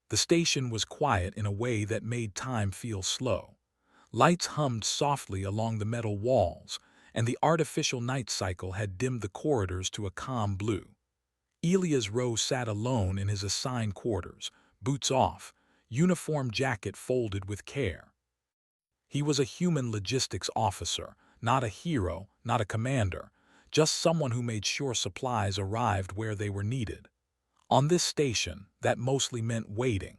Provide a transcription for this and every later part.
The station was quiet in a way that made time feel slow. Lights hummed softly along the metal walls, and the artificial night cycle had dimmed the corridors to a calm blue. Elias Rowe sat alone in his assigned quarters, boots off, uniform jacket folded with care. He was a human logistics officer, not a hero, not a commander, just someone who made sure supplies arrived where they were needed. On this station, that mostly meant waiting.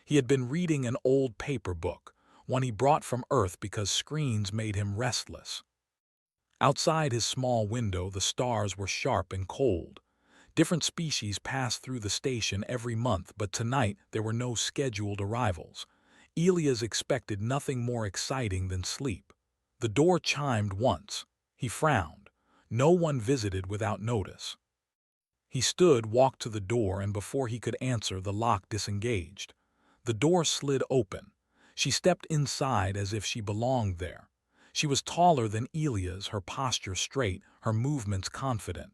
He had been reading an old paper book, one he brought from Earth because screens made him restless. Outside his small window, the stars were sharp and cold. Different species passed through the station every month, but tonight there were no scheduled arrivals. Elias expected nothing more exciting than sleep. The door chimed once. He frowned. No one visited without notice. He stood, walked to the door, and before he could answer, the lock disengaged. The door slid open. She stepped inside as if she belonged there. She was taller than Elias, her posture straight, her movements confident.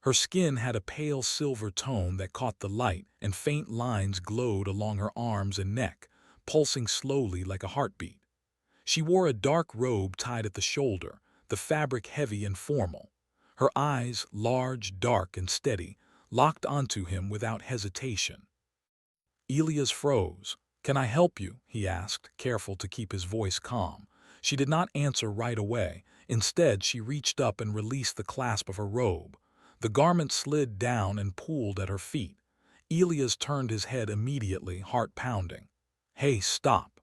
Her skin had a pale silver tone that caught the light, and faint lines glowed along her arms and neck, pulsing slowly like a heartbeat. She wore a dark robe tied at the shoulder, the fabric heavy and formal. Her eyes, large, dark, and steady, locked onto him without hesitation. Elias froze. "Can I help you?" he asked, careful to keep his voice calm. She did not answer right away. Instead, she reached up and released the clasp of her robe. The garment slid down and pooled at her feet. Elias turned his head immediately, heart pounding. "Hey, stop.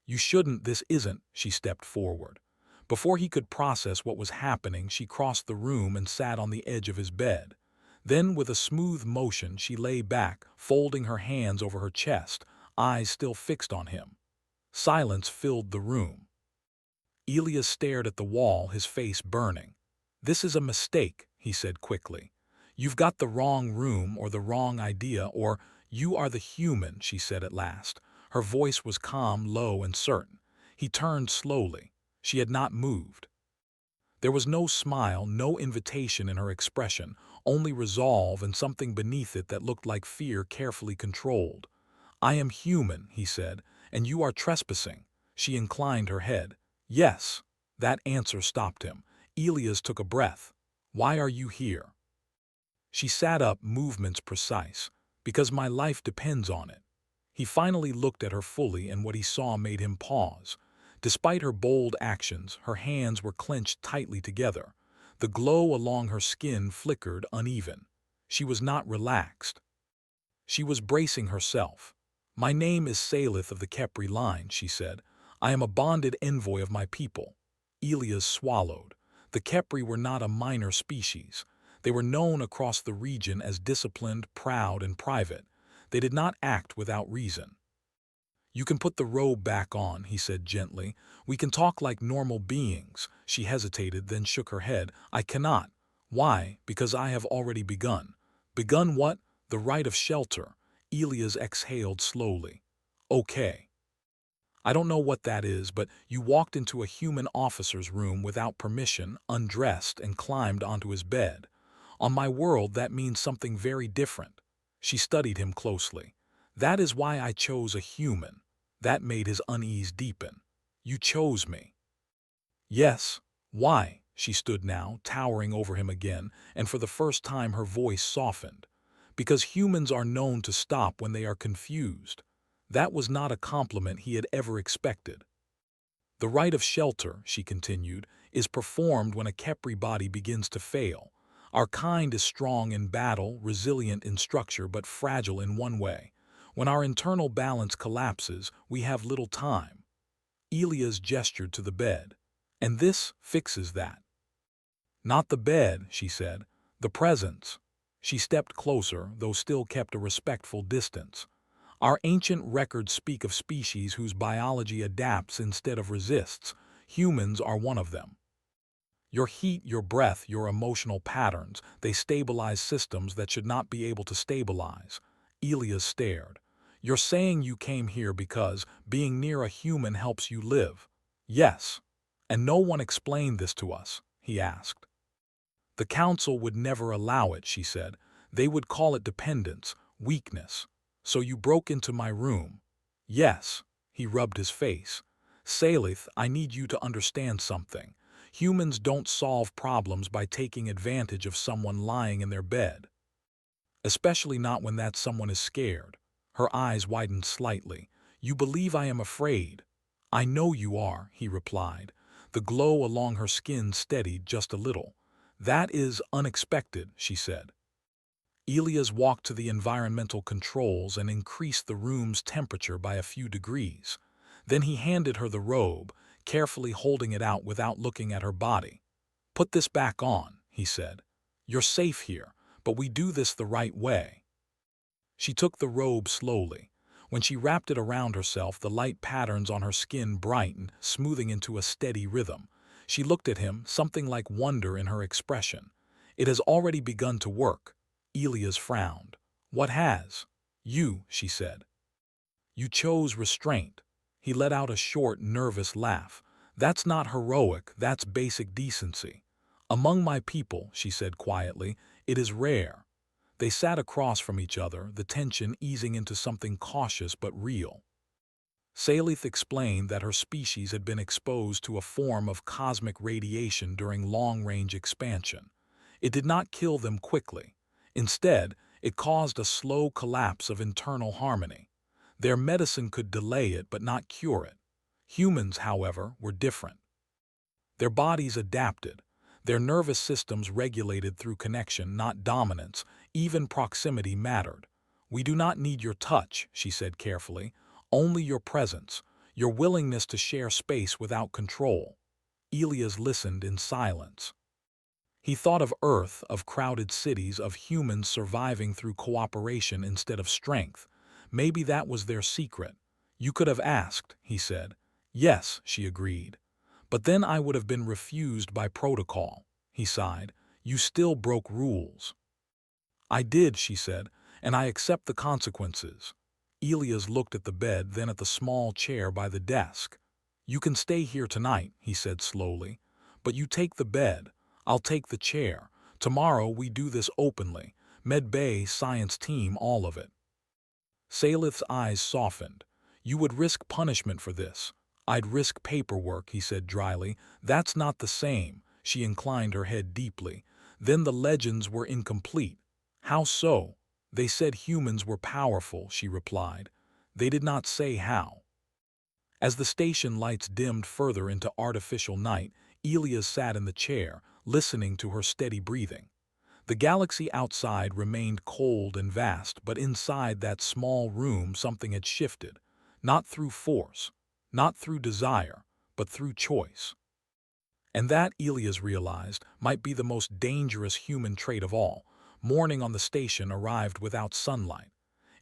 You shouldn't, this isn't," she stepped forward. Before he could process what was happening, she crossed the room and sat on the edge of his bed. Then, with a smooth motion, she lay back, folding her hands over her chest, eyes still fixed on him. Silence filled the room. Elias stared at the wall, his face burning. "This is a mistake," he said quickly. "You've got the wrong room or the wrong idea, or you are the human," she said at last. Her voice was calm, low, and certain. He turned slowly. She had not moved. There was no smile, no invitation in her expression, only resolve and something beneath it that looked like fear carefully controlled. "I am human," he said, "and you are trespassing." She inclined her head. "Yes." That answer stopped him. Elias took a breath. "Why are you here?" She sat up, movements precise. "Because my life depends on it." He finally looked at her fully, and what he saw made him pause. Despite her bold actions, her hands were clenched tightly together. The glow along her skin flickered uneven. She was not relaxed. She was bracing herself. "My name is Salith of the Kepri line," she said. "I am a bonded envoy of my people." Elias swallowed. The Kepri were not a minor species. They were known across the region as disciplined, proud, and private. They did not act without reason. "You can put the robe back on," he said gently. "We can talk like normal beings." She hesitated, then shook her head. "I cannot." "Why?" "Because I have already begun." "Begun what?" "The right of shelter." Elias exhaled slowly. "Okay. I don't know what that is, but you walked into a human officer's room without permission, undressed, and climbed onto his bed. On my world, that means something very different." She studied him closely. "That is why I chose a human." That made his unease deepen. "You chose me." "Yes." "Why?" She stood now, towering over him again, and for the first time her voice softened. "Because humans are known to stop when they are confused." That was not a compliment he had ever expected. "The right of shelter," she continued, "is performed when a Kepri body begins to fail. Our kind is strong in battle, resilient in structure, but fragile in one way. When our internal balance collapses, we have little time." Elias gestured to the bed. "And this fixes that." "Not the bed," she said. "The presence." She stepped closer, though still kept a respectful distance. "Our ancient records speak of species whose biology adapts instead of resists. Humans are one of them. Your heat, your breath, your emotional patterns, they stabilize systems that should not be able to stabilize." Elias stared. "You're saying you came here because being near a human helps you live?" "Yes." "And no one explained this to us?" he asked. "The council would never allow it," she said. "They would call it dependence, weakness." So you broke into my room. Yes, he rubbed his face. Salith, I need you to understand something. Humans don't solve problems by taking advantage of someone lying in their bed. Especially not when that someone is scared. Her eyes widened slightly. You believe I am afraid. I know you are, he replied. The glow along her skin steadied just a little. That is unexpected, she said. Elias walked to the environmental controls and increased the room's temperature by a few degrees. Then he handed her the robe, carefully holding it out without looking at her body. Put this back on, he said. You're safe here, but we do this the right way. She took the robe slowly. When she wrapped it around herself, the light patterns on her skin brightened, smoothing into a steady rhythm. She looked at him, something like wonder in her expression. It has already begun to work. Elias frowned. What has? You, she said. You chose restraint. He let out a short, nervous laugh. That's not heroic, that's basic decency. Among my people, she said quietly, it is rare. They sat across from each other, the tension easing into something cautious but real. Salith explained that her species had been exposed to a form of cosmic radiation during long-range expansion. It did not kill them quickly. Instead, it caused a slow collapse of internal harmony. Their medicine could delay it but not cure it. Humans, however, were different. Their bodies adapted. Their nervous systems regulated through connection, not dominance. Even proximity mattered. We do not need your touch, she said carefully. Only your presence, your willingness to share space without control. Elias listened in silence. He thought of Earth, of crowded cities, of humans surviving through cooperation instead of strength. Maybe that was their secret. You could have asked, he said. Yes, she agreed. But then I would have been refused by protocol, he sighed. You still broke rules. I did, she said, and I accept the consequences. Elias looked at the bed, then at the small chair by the desk. You can stay here tonight, he said slowly. But you take the bed. I'll take the chair. Tomorrow we do this openly. Med Bay, science team, all of it. Salith's eyes softened. You would risk punishment for this. I'd risk paperwork, he said dryly. That's not the same. She inclined her head deeply. Then the legends were incomplete. How so? They said humans were powerful, she replied. They did not say how. As the station lights dimmed further into artificial night, Elias sat in the chair, listening to her steady breathing. The galaxy outside remained cold and vast, but inside that small room something had shifted. Not through force, not through desire, but through choice. And that, Elias realized, might be the most dangerous human trait of all. Morning on the station arrived without sunlight.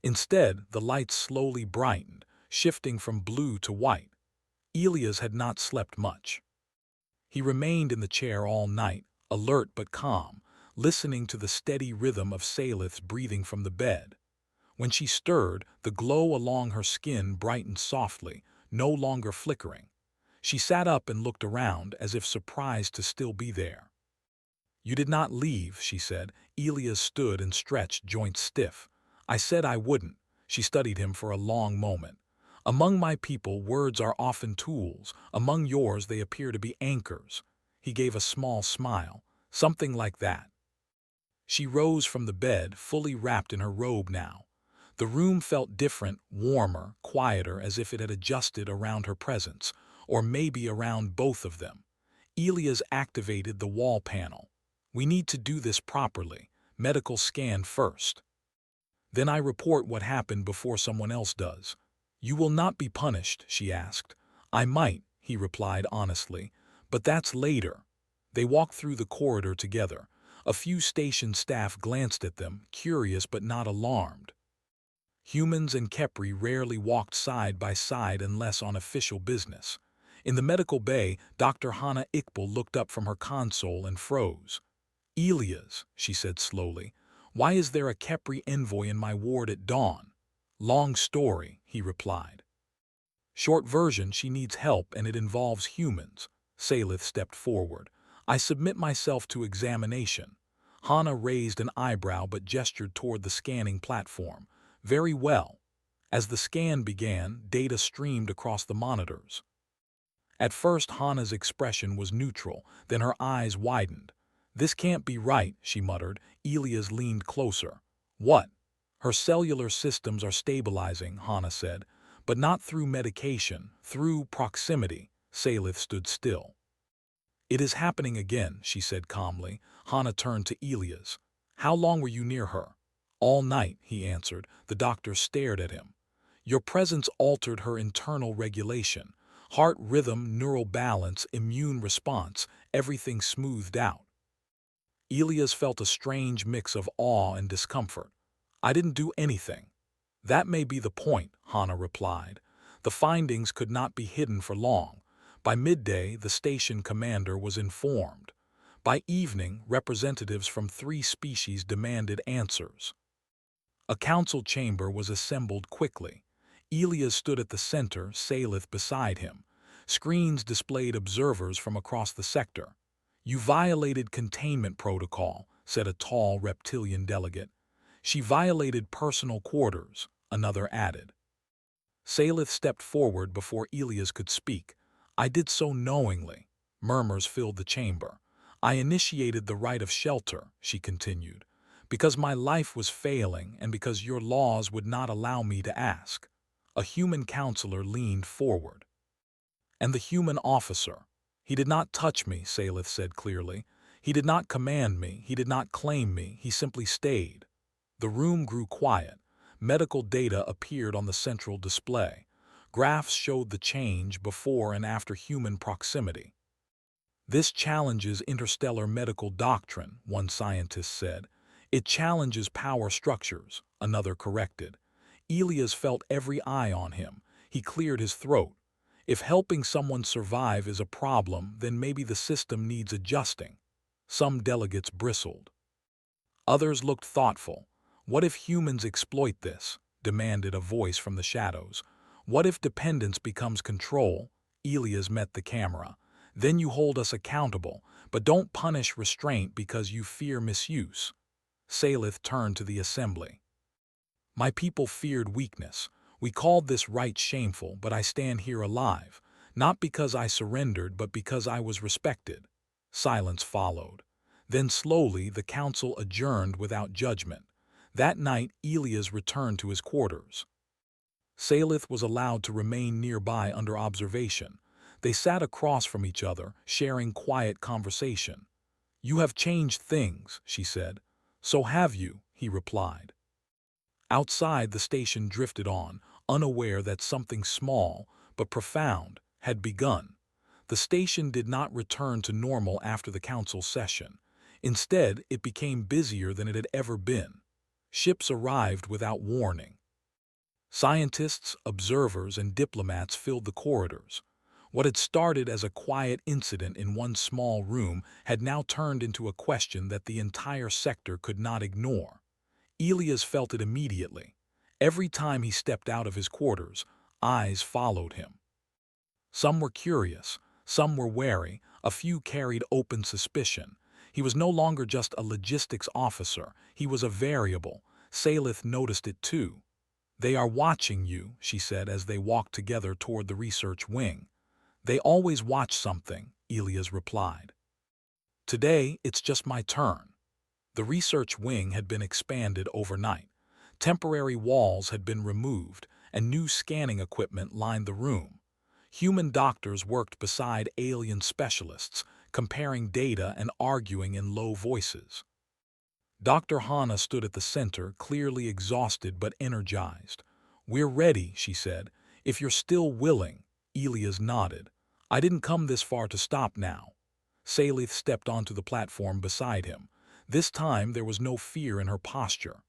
Instead, the lights slowly brightened, shifting from blue to white. Elias had not slept much. He remained in the chair all night, alert but calm, listening to the steady rhythm of Salith's breathing from the bed. When she stirred, the glow along her skin brightened softly, no longer flickering. She sat up and looked around, as if surprised to still be there. You did not leave, she said. Elias stood and stretched, joints stiff. I said I wouldn't. She studied him for a long moment. Among my people, words are often tools. Among yours, they appear to be anchors. He gave a small smile. Something like that. She rose from the bed, fully wrapped in her robe now. The room felt different, warmer, quieter, as if it had adjusted around her presence, or maybe around both of them. Elias activated the wall panel. We need to do this properly. Medical scan first. Then I report what happened before someone else does. You will not be punished, she asked. I might, he replied honestly, but that's later. They walked through the corridor together. A few station staff glanced at them, curious but not alarmed. Humans and Khepri rarely walked side by side unless on official business. In the medical bay, Dr. Hannah Iqbal looked up from her console and froze. Elias, she said slowly, why is there a Khepri envoy in my ward at dawn? Long story, he replied. Short version, she needs help and it involves humans. Salith stepped forward. I submit myself to examination. Hannah raised an eyebrow but gestured toward the scanning platform. Very well. As the scan began, data streamed across the monitors. At first, Hana's expression was neutral, then her eyes widened. "This can't be right," she muttered. Elias leaned closer. "What?" "Her cellular systems are stabilizing," Hana said, "but not through medication, through proximity." Salith stood still. "It is happening again," she said calmly. Hana turned to Elias. "How long were you near her?" "All night," he answered. The doctor stared at him. "Your presence altered her internal regulation. Heart rhythm, neural balance, immune response, everything smoothed out." Elias felt a strange mix of awe and discomfort. "I didn't do anything." "That may be the point," Hana replied. "The findings could not be hidden for long. By midday, the station commander was informed. By evening, representatives from 3 species demanded answers. A council chamber was assembled quickly. Elias stood at the center, Salith beside him. Screens displayed observers from across the sector. "You violated containment protocol," said a tall reptilian delegate. "She violated personal quarters," another added. Salith stepped forward before Elias could speak. "I did so knowingly." Murmurs filled the chamber. "I initiated the right of shelter," she continued, "because my life was failing and because your laws would not allow me to ask." A human counselor leaned forward. "And the human officer? He did not touch me," Salith said clearly. "He did not command me, he did not claim me, he simply stayed." The room grew quiet. Medical data appeared on the central display. Graphs showed the change before and after human proximity. "This challenges interstellar medical doctrine," one scientist said. "It challenges power structures," another corrected. Elias felt every eye on him. He cleared his throat. "If helping someone survive is a problem, then maybe the system needs adjusting." Some delegates bristled. Others looked thoughtful. "What if humans exploit this?" demanded a voice from the shadows. "What if dependence becomes control?" Elias met the camera. "Then you hold us accountable, but don't punish restraint because you fear misuse." Salith turned to the assembly. "My people feared weakness. We called this right shameful, but I stand here alive, not because I surrendered, but because I was respected." Silence followed. Then slowly the council adjourned without judgment. That night Elias returned to his quarters. Salith was allowed to remain nearby under observation. They sat across from each other, sharing quiet conversation. "You have changed things," she said. "So have you," he replied. Outside, the station drifted on, unaware that something small, but profound, had begun. The station did not return to normal after the council session. Instead, it became busier than it had ever been. Ships arrived without warning. Scientists, observers, and diplomats filled the corridors. What had started as a quiet incident in one small room had now turned into a question that the entire sector could not ignore. Elias felt it immediately. Every time he stepped out of his quarters, eyes followed him. Some were curious, some were wary, a few carried open suspicion. He was no longer just a logistics officer, he was a variable. Salith noticed it too. "They are watching you," she said as they walked together toward the research wing. "They always watch something," Elias replied. "Today, it's just my turn." The research wing had been expanded overnight. Temporary walls had been removed, and new scanning equipment lined the room. Human doctors worked beside alien specialists, comparing data and arguing in low voices. Dr. Hana stood at the center, clearly exhausted but energized. "We're ready," she said. "If you're still willing." Elias nodded. "I didn't come this far to stop now." Salith stepped onto the platform beside him. This time there was no fear in her posture.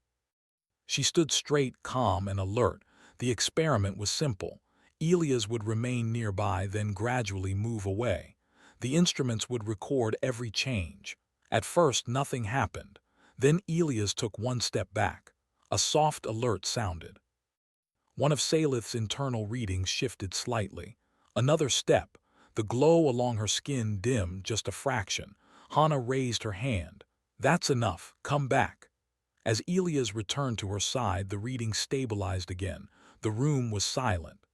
She stood straight, calm, and alert. The experiment was simple. Elias would remain nearby, then gradually move away. The instruments would record every change. At first, nothing happened. Then Elias took one step back. A soft alert sounded. One of Salith's internal readings shifted slightly. Another step. The glow along her skin dimmed just a fraction. Hana raised her hand. "That's enough. Come back." As Elias returned to her side, the reading stabilized again. The room was silent.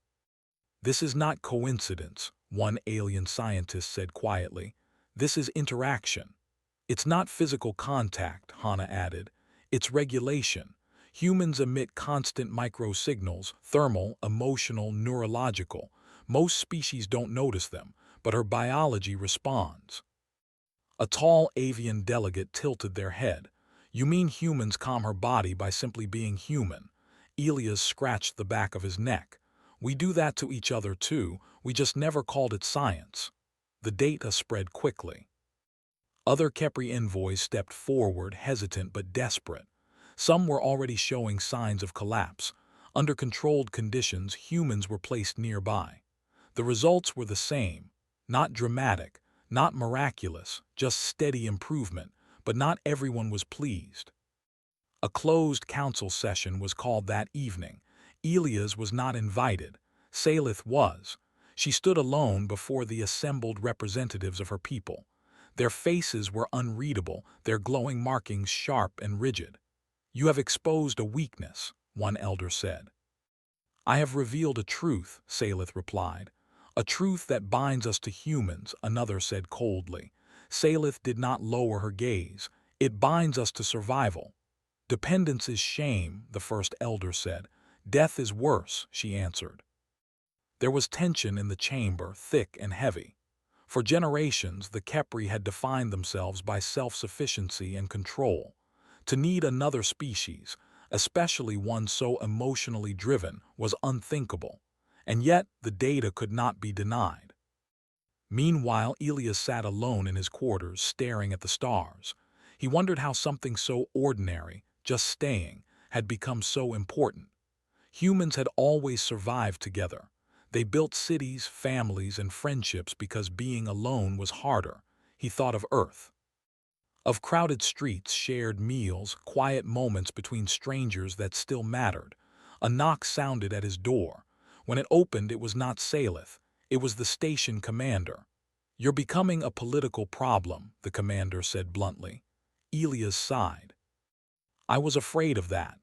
"This is not coincidence," one alien scientist said quietly. "This is interaction." "It's not physical contact," Hana added. "It's regulation. Humans emit constant microsignals, thermal, emotional, neurological. Most species don't notice them, but her biology responds." A tall avian delegate tilted their head. "You mean humans calm her body by simply being human?" Elias scratched the back of his neck. "We do that to each other too, we just never called it science." The data spread quickly. Other Kepri envoys stepped forward, hesitant but desperate. Some were already showing signs of collapse. Under controlled conditions, humans were placed nearby. The results were the same. Not dramatic, not miraculous, just steady improvement, but not everyone was pleased. A closed council session was called that evening. Elias was not invited. Salith was. She stood alone before the assembled representatives of her people. Their faces were unreadable, their glowing markings sharp and rigid. "You have exposed a weakness," one elder said. "I have revealed a truth," Salith replied. "A truth that binds us to humans," another said coldly. Salith did not lower her gaze. "It binds us to survival." "Dependence is shame," the first elder said. "Death is worse," she answered. There was tension in the chamber, thick and heavy. For generations, the Kepri had defined themselves by self-sufficiency and control. To need another species, especially one so emotionally driven, was unthinkable. And yet, the data could not be denied. Meanwhile, Elias sat alone in his quarters, staring at the stars. He wondered how something so ordinary, just staying, had become so important. Humans had always survived together. They built cities, families, and friendships because being alone was harder. He thought of Earth. Of crowded streets, shared meals, quiet moments between strangers that still mattered. A knock sounded at his door. When it opened, it was not Salith. It was the station commander. "You're becoming a political problem," the commander said bluntly. Elias sighed. "I was afraid of that.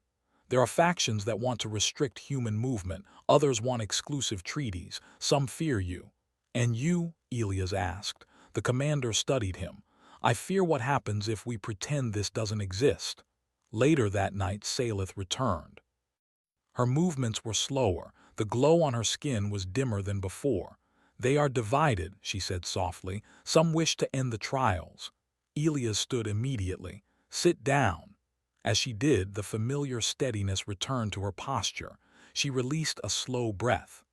There are factions that want to restrict human movement, others want exclusive treaties, some fear you." "And you?" Elias asked. The commander studied him. "I fear what happens if we pretend this doesn't exist." Later that night, Salith returned. Her movements were slower, the glow on her skin was dimmer than before. "They are divided," she said softly. "Some wish to end the trials." Elias stood immediately. "Sit down." As she did, the familiar steadiness returned to her posture. She released a slow breath.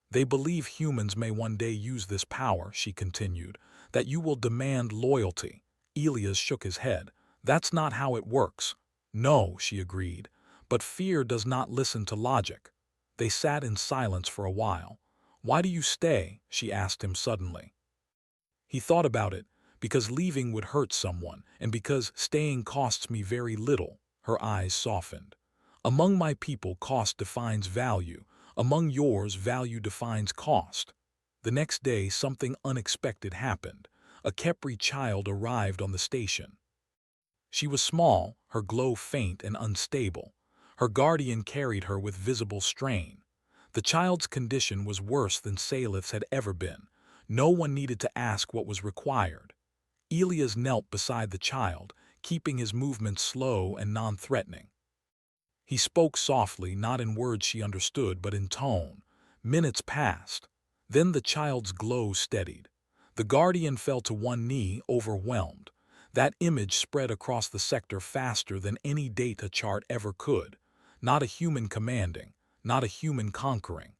"They believe humans may one day use this power," she continued, "that you will demand loyalty." Elias shook his head. "That's not how it works." "No," she agreed, "but fear does not listen to logic." They sat in silence for a while. "Why do you stay?" she asked him suddenly. He thought about it. "Because leaving would hurt someone, and because staying costs me very little." Her eyes softened. "Among my people, cost defines value. Among yours, value defines cost." The next day, something unexpected happened. A Kepri child arrived on the station. She was small, her glow faint and unstable. Her guardian carried her with visible strain. The child's condition was worse than Salith's had ever been. No one needed to ask what was required. Elias knelt beside the child, keeping his movements slow and non-threatening. He spoke softly, not in words she understood, but in tone. Minutes passed. Then the child's glow steadied. The guardian fell to one knee, overwhelmed. That image spread across the sector faster than any data chart ever could. Not a human commanding, not a human conquering.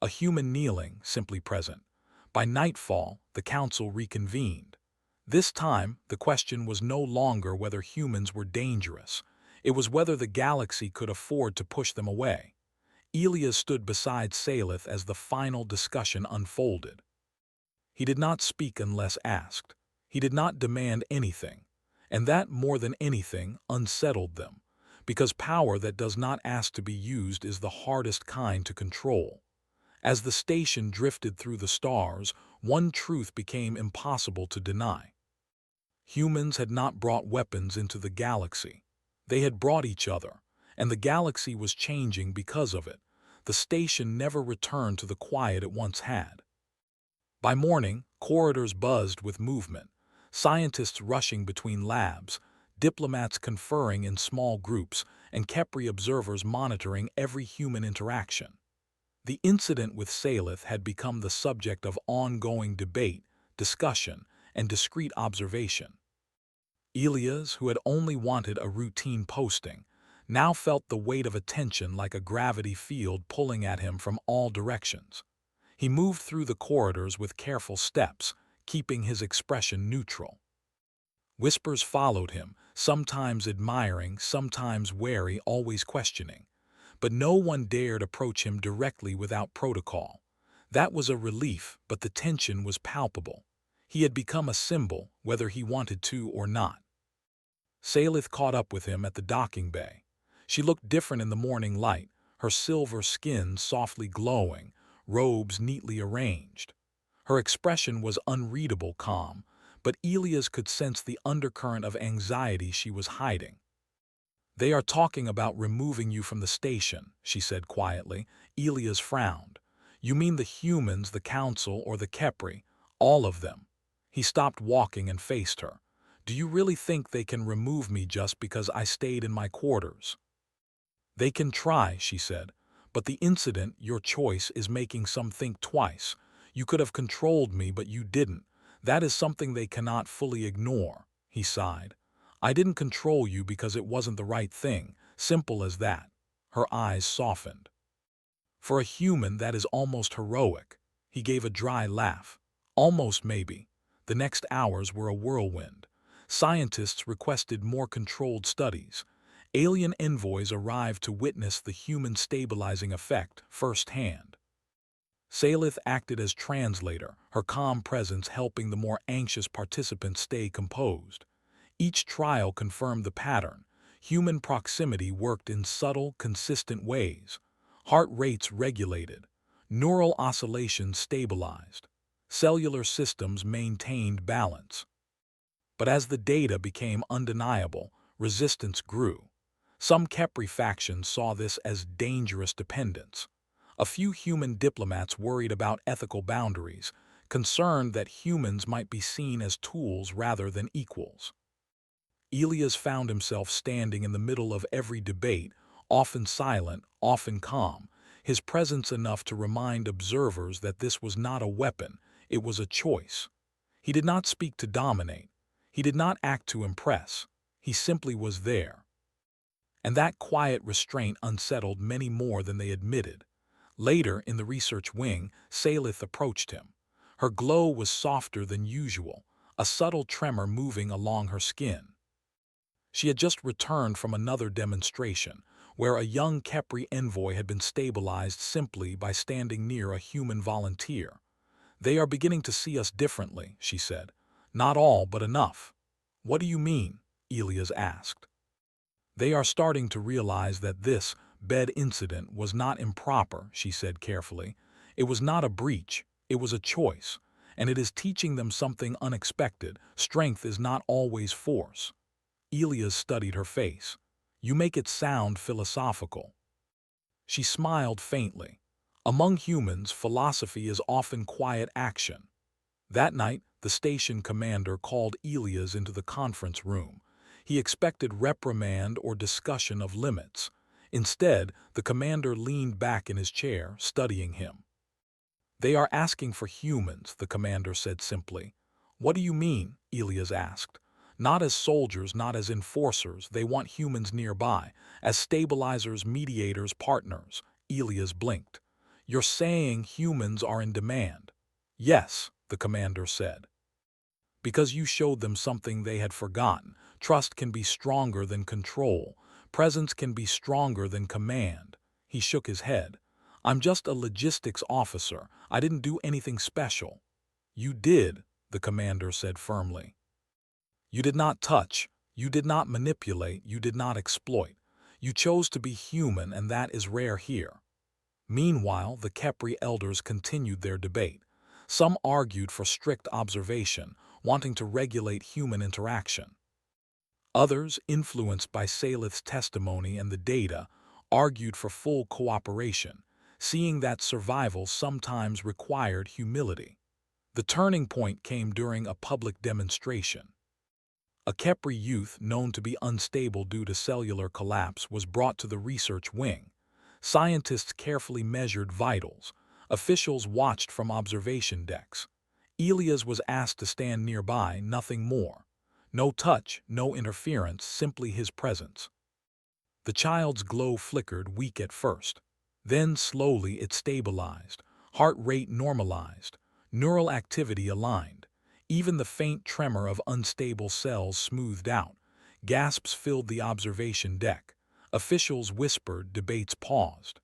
A human kneeling, simply present. By nightfall, the council reconvened. This time, the question was no longer whether humans were dangerous. It was whether the galaxy could afford to push them away. Elias stood beside Salith as the final discussion unfolded. He did not speak unless asked. He did not demand anything. And that, more than anything, unsettled them. Because power that does not ask to be used is the hardest kind to control. As the station drifted through the stars, one truth became impossible to deny. Humans had not brought weapons into the galaxy. They had brought each other, and the galaxy was changing because of it. the station never returned to the quiet it once had. By morning, corridors buzzed with movement, scientists rushing between labs, diplomats conferring in small groups, and Kepri observers monitoring every human interaction. The incident with Salith had become the subject of ongoing debate, discussion, and discreet observation. Elias, who had only wanted a routine posting, now felt the weight of attention like a gravity field pulling at him from all directions. He moved through the corridors with careful steps, keeping his expression neutral. Whispers followed him, sometimes admiring, sometimes wary, always questioning. But no one dared approach him directly without protocol. That was a relief, but the tension was palpable. He had become a symbol, whether he wanted to or not. Salith caught up with him at the docking bay. She looked different in the morning light, her silver skin softly glowing, robes neatly arranged. Her expression was unreadable calm, but Elias could sense the undercurrent of anxiety she was hiding. "They are talking about removing you from the station," she said quietly. Elias frowned. "You mean the humans, the council, or the Kepri? All of them." He stopped walking and faced her. "Do you really think they can remove me just because I stayed in my quarters?" "They can try," she said, "but the incident, your choice, is making some think twice. You could have controlled me, but you didn't. That is something they cannot fully ignore." He sighed. "I didn't control you because it wasn't the right thing. Simple as that." Her eyes softened. "For a human, that is almost heroic." He gave a dry laugh. "Almost, maybe." The next hours were a whirlwind. Scientists requested more controlled studies. Alien envoys arrived to witness the human stabilizing effect firsthand. Salith acted as translator, her calm presence helping the more anxious participants stay composed. Each trial confirmed the pattern. Human proximity worked in subtle, consistent ways. Heart rates regulated. Neural oscillations stabilized. Cellular systems maintained balance. But as the data became undeniable, resistance grew. Some Kepri factions saw this as dangerous dependence. A few human diplomats worried about ethical boundaries, concerned that humans might be seen as tools rather than equals. Elias found himself standing in the middle of every debate, often silent, often calm, his presence enough to remind observers that this was not a weapon, it was a choice. He did not speak to dominate. He did not act to impress. He simply was there. And that quiet restraint unsettled many more than they admitted. Later, in the research wing, Salith approached him. Her glow was softer than usual, a subtle tremor moving along her skin. She had just returned from another demonstration, where a young Kepri envoy had been stabilized simply by standing near a human volunteer. "They are beginning to see us differently," she said. "Not all, but enough." "What do you mean?" Elias asked. "They are starting to realize that this bed incident was not improper," she said carefully. "It was not a breach, it was a choice, and it is teaching them something unexpected. Strength is not always force." Elias studied her face. "You make it sound philosophical." She smiled faintly. "Among humans, philosophy is often quiet action." That night, the station commander called Elias into the conference room. He expected reprimand or discussion of limits. Instead, the commander leaned back in his chair, studying him. "They are asking for humans," the commander said simply. "What do you mean?" Elias asked. "Not as soldiers, not as enforcers. They want humans nearby, as stabilizers, mediators, partners." Elias blinked. "You're saying humans are in demand?" "Yes," the commander said. "Because you showed them something they had forgotten. Trust can be stronger than control. Presence can be stronger than command." He shook his head. "I'm just a logistics officer. I didn't do anything special." "You did," the commander said firmly. "You did not touch. You did not manipulate. You did not exploit. You chose to be human, and that is rare here." Meanwhile, the Kepri elders continued their debate. Some argued for strict observation, wanting to regulate human interaction. Others, influenced by Salith's testimony and the data, argued for full cooperation. seeing that survival sometimes required humility. The turning point came during a public demonstration. A Khepri youth known to be unstable due to cellular collapse was brought to the research wing. Scientists carefully measured vitals. Officials watched from observation decks. Elias was asked to stand nearby, nothing more. No touch, no interference, simply his presence. The child's glow flickered, weak at first. Then slowly it stabilized, heart rate normalized, neural activity aligned. Even the faint tremor of unstable cells smoothed out. Gasps filled the observation deck. Officials whispered, debates paused.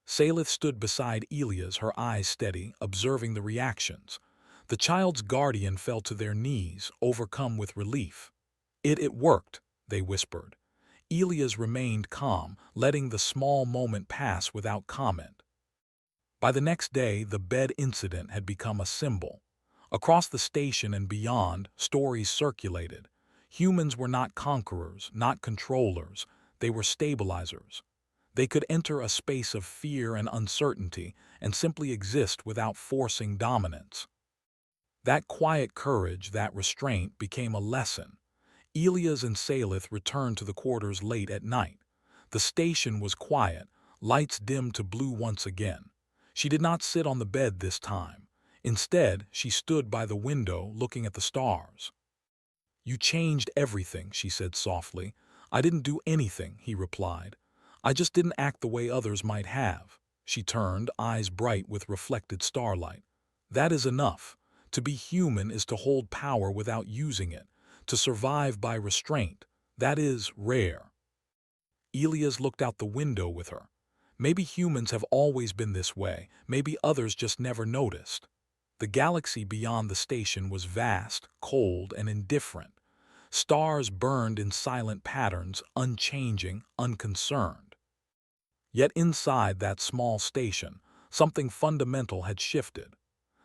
Salith stood beside Elias, her eyes steady, observing the reactions. The child's guardian fell to their knees, overcome with relief. It worked, they whispered. Elias remained calm, letting the small moment pass without comment. By the next day, the bed incident had become a symbol. Across the station and beyond, stories circulated. Humans were not conquerors, not controllers, they were stabilizers. They could enter a space of fear and uncertainty and simply exist without forcing dominance. That quiet courage, that restraint, became a lesson. Elias and Salith returned to the quarters late at night. The station was quiet, lights dimmed to blue once again. She did not sit on the bed this time. Instead, she stood by the window looking at the stars. "You changed everything," she said softly. "I didn't do anything," he replied. "I just didn't act the way others might have." She turned, eyes bright with reflected starlight. "That is enough. To be human is to hold power without using it, to survive by restraint. That is rare." Elias looked out the window with her. Maybe humans have always been this way, maybe others just never noticed. The galaxy beyond the station was vast, cold, and indifferent. Stars burned in silent patterns, unchanging, unconcerned. Yet inside that small station, something fundamental had shifted.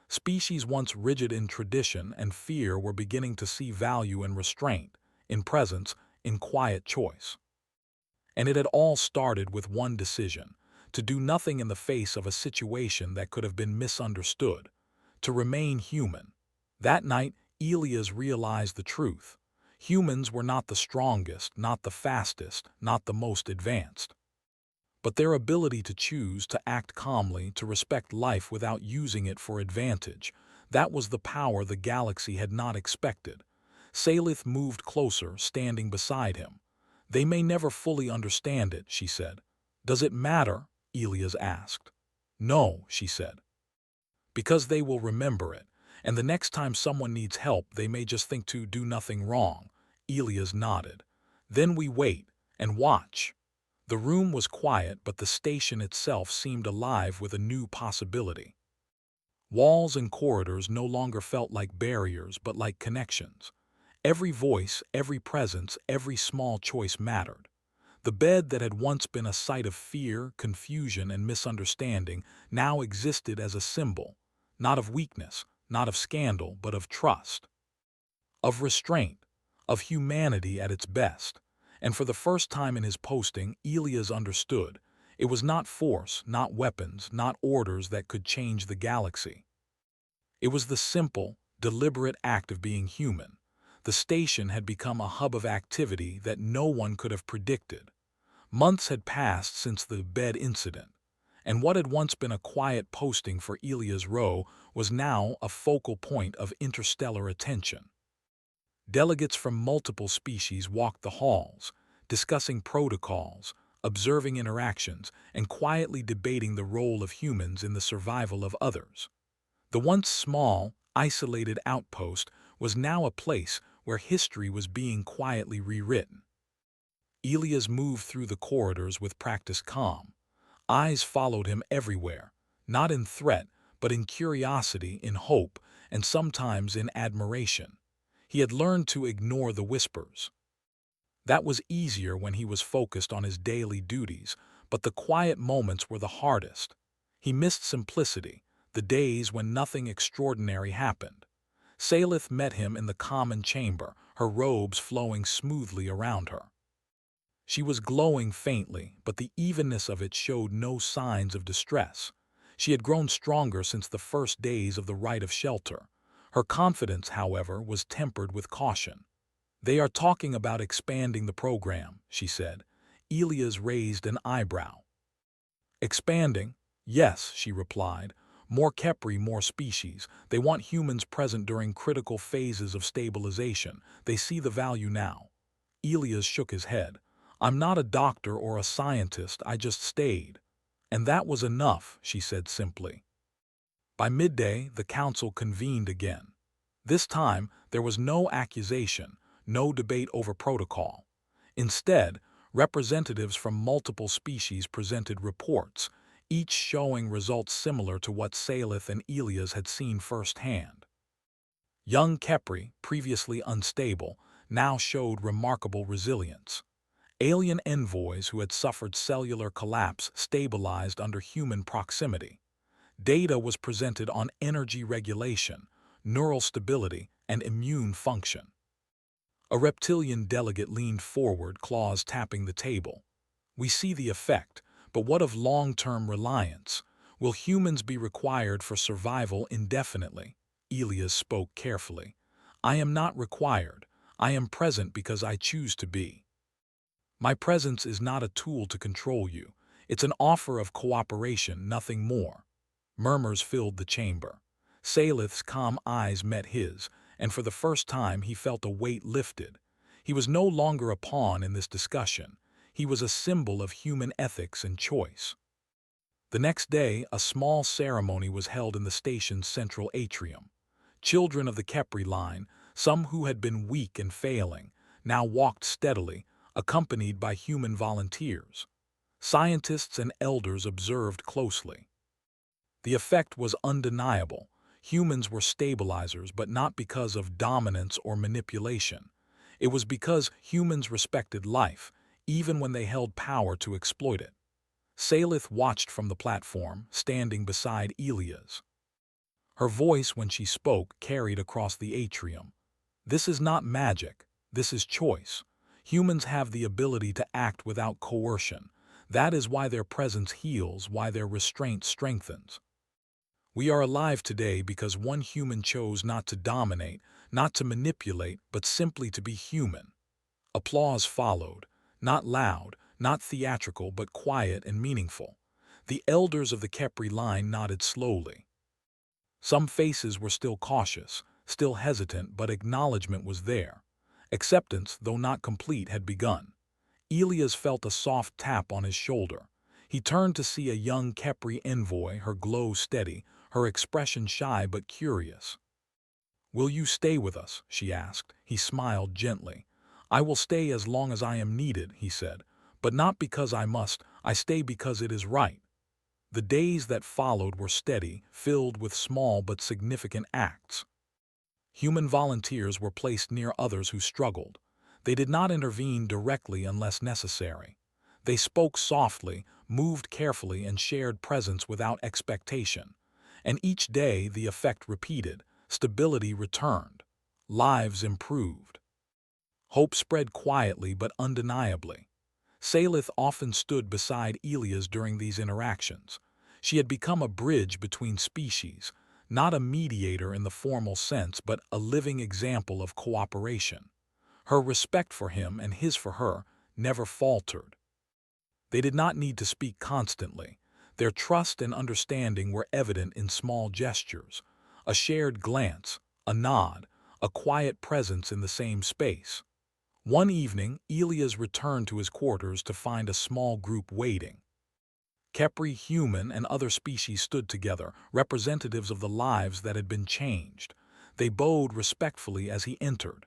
Species once rigid in tradition and fear were beginning to see value in restraint, in presence, in quiet choice. And it had all started with one decision: to do nothing in the face of a situation that could have been misunderstood, to remain human. That night, Elias realized the truth. Humans were not the strongest, not the fastest, not the most advanced. But their ability to choose, to act calmly, to respect life without using it for advantage, that was the power the galaxy had not expected. Salith moved closer, standing beside him. "They may never fully understand it," she said. "Does it matter?" Elias asked. "No," she said. "Because they will remember it, and the next time someone needs help they may just think to do nothing wrong." Elias nodded. "Then we wait, and watch." The room was quiet, but the station itself seemed alive with a new possibility. Walls and corridors no longer felt like barriers, but like connections. Every voice, every presence, every small choice mattered. The bed that had once been a site of fear, confusion, and misunderstanding now existed as a symbol, not of weakness, not of scandal, but of trust, of restraint, of humanity at its best. And for the first time in his posting, Elias understood. It was not force, not weapons, not orders that could change the galaxy. It was the simple, deliberate act of being human. The station had become a hub of activity that no one could have predicted. Months had passed since the bed incident, and what had once been a quiet posting for Elias Rowe was now a focal point of interstellar attention. Delegates from multiple species walked the halls, discussing protocols, observing interactions, and quietly debating the role of humans in the survival of others. The once small, isolated outpost was now a place where history was being quietly rewritten. Elias moved through the corridors with practiced calm. Eyes followed him everywhere, not in threat, but in curiosity, in hope, and sometimes in admiration. He had learned to ignore the whispers. That was easier when he was focused on his daily duties, but the quiet moments were the hardest. He missed simplicity, the days when nothing extraordinary happened. Salith met him in the common chamber, her robes flowing smoothly around her. She was glowing faintly, but the evenness of it showed no signs of distress. She had grown stronger since the first days of the rite of shelter. Her confidence, however, was tempered with caution. "They are talking about expanding the program," she said. Elias raised an eyebrow. "Expanding?" "Yes," she replied. "More Kepri, more species. They want humans present during critical phases of stabilization. They see the value now." Elias shook his head. "I'm not a doctor or a scientist, I just stayed." "And that was enough," she said simply. By midday, the council convened again. This time, there was no accusation, no debate over protocol. Instead, representatives from multiple species presented reports, each showing results similar to what Salith and Elias had seen firsthand. Young Kepri, previously unstable, now showed remarkable resilience. Alien envoys who had suffered cellular collapse stabilized under human proximity. Data was presented on energy regulation, neural stability, and immune function. A reptilian delegate leaned forward, claws tapping the table. "We see the effect, but what of long-term reliance? Will humans be required for survival indefinitely?" Elias spoke carefully. "I am not required. I am present because I choose to be. My presence is not a tool to control you. It's an offer of cooperation, nothing more." Murmurs filled the chamber. Salith's calm eyes met his, and for the first time he felt a weight lifted. He was no longer a pawn in this discussion. He was a symbol of human ethics and choice. The next day, a small ceremony was held in the station's central atrium. Children of the Kepri line, some who had been weak and failing, now walked steadily, accompanied by human volunteers. Scientists and elders observed closely. The effect was undeniable. Humans were stabilizers, but not because of dominance or manipulation. It was because humans respected life, even when they held power to exploit it. Salith watched from the platform, standing beside Elias. Her voice, when she spoke, carried across the atrium. "This is not magic. This is choice. Humans have the ability to act without coercion. That is why their presence heals, why their restraint strengthens. We are alive today because one human chose not to dominate, not to manipulate, but simply to be human." Applause followed, not loud, not theatrical, but quiet and meaningful. The elders of the Kepri line nodded slowly. Some faces were still cautious, still hesitant, but acknowledgement was there. Acceptance, though not complete, had begun. Elias felt a soft tap on his shoulder. He turned to see a young Kepri envoy, her glow steady, her expression shy but curious. "Will you stay with us?" she asked. He smiled gently. "I will stay as long as I am needed," he said. "But not because I must, I stay because it is right." The days that followed were steady, filled with small but significant acts. Human volunteers were placed near others who struggled. They did not intervene directly unless necessary. They spoke softly, moved carefully, and shared presence without expectation. And each day the effect repeated, stability returned, lives improved. Hope spread quietly but undeniably. Salith often stood beside Elias during these interactions. She had become a bridge between species, not a mediator in the formal sense, but a living example of cooperation. Her respect for him and his for her never faltered. They did not need to speak constantly. Their trust and understanding were evident in small gestures, a shared glance, a nod, a quiet presence in the same space. One evening, Elias returned to his quarters to find a small group waiting. Kepri, human, and other species stood together, representatives of the lives that had been changed. They bowed respectfully as he entered.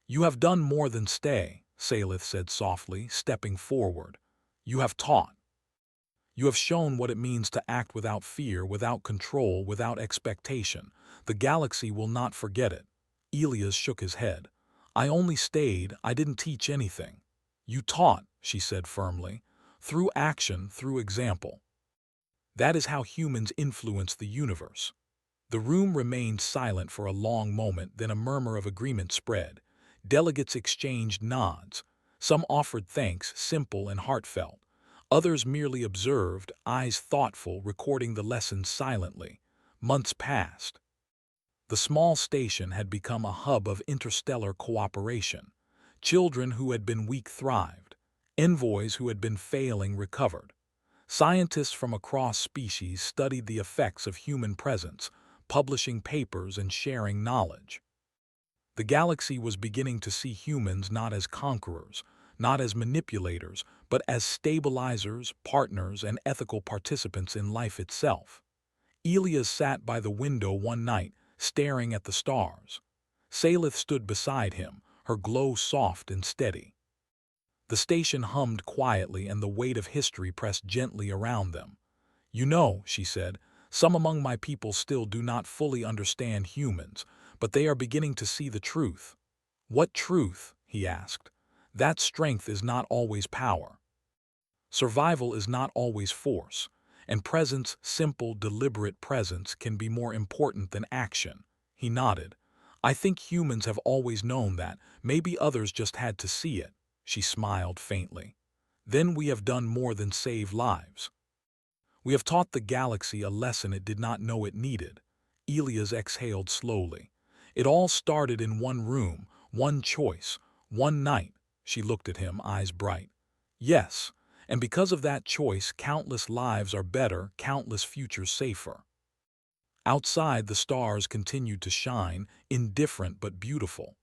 "You have done more than stay," Salith said softly, stepping forward. "You have taught. You have shown what it means to act without fear, without control, without expectation. The galaxy will not forget it." Elias shook his head. "I only stayed, I didn't teach anything." "You taught," she said firmly, "through action, through example. That is how humans influence the universe." The room remained silent for a long moment, then a murmur of agreement spread. Delegates exchanged nods. Some offered thanks, simple and heartfelt. Others merely observed, eyes thoughtful, recording the lessons silently. Months passed. The small station had become a hub of interstellar cooperation. Children who had been weak thrived. Envoys who had been failing recovered. Scientists from across species studied the effects of human presence, publishing papers and sharing knowledge. The galaxy was beginning to see humans not as conquerors, not as manipulators, but as stabilizers, partners, and ethical participants in life itself. Elias sat by the window one night, staring at the stars. Salith stood beside him, her glow soft and steady. The station hummed quietly and the weight of history pressed gently around them. "You know," she said, "some among my people still do not fully understand humans, but they are beginning to see the truth." "What truth?" he asked. "That strength is not always power. Survival is not always force, and presence, simple, deliberate presence, can be more important than action." He nodded. "I think humans have always known that. Maybe others just had to see it." She smiled faintly. "Then we have done more than save lives. We have taught the galaxy a lesson it did not know it needed." Elias exhaled slowly. "It all started in one room, one choice, one night." She looked at him, eyes bright. "Yes, and because of that choice, countless lives are better, countless futures safer." Outside, the stars continued to shine, indifferent but beautiful.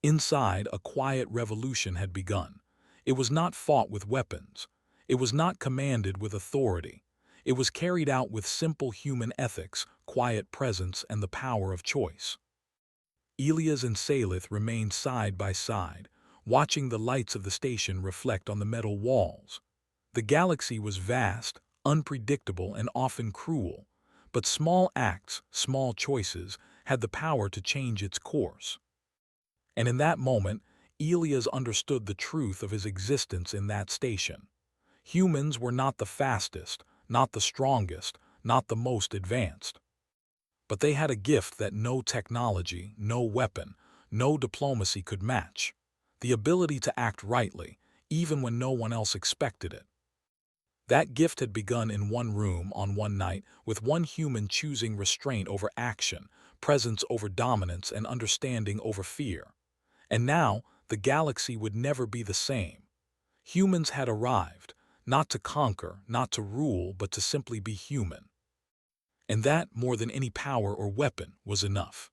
Inside, a quiet revolution had begun. It was not fought with weapons. It was not commanded with authority. It was carried out with simple human ethics, quiet presence, and the power of choice. Elias and Salith remained side by side, watching the lights of the station reflect on the metal walls. The galaxy was vast, unpredictable, and often cruel, but small acts, small choices, had the power to change its course. And in that moment, Elias understood the truth of his existence in that station. Humans were not the fastest, not the strongest, not the most advanced. But they had a gift that no technology, no weapon, no diplomacy could match: the ability to act rightly, even when no one else expected it. That gift had begun in one room on one night, with one human choosing restraint over action, presence over dominance, and understanding over fear. And now, the galaxy would never be the same. Humans had arrived, not to conquer, not to rule, but to simply be human. And that, more than any power or weapon, was enough.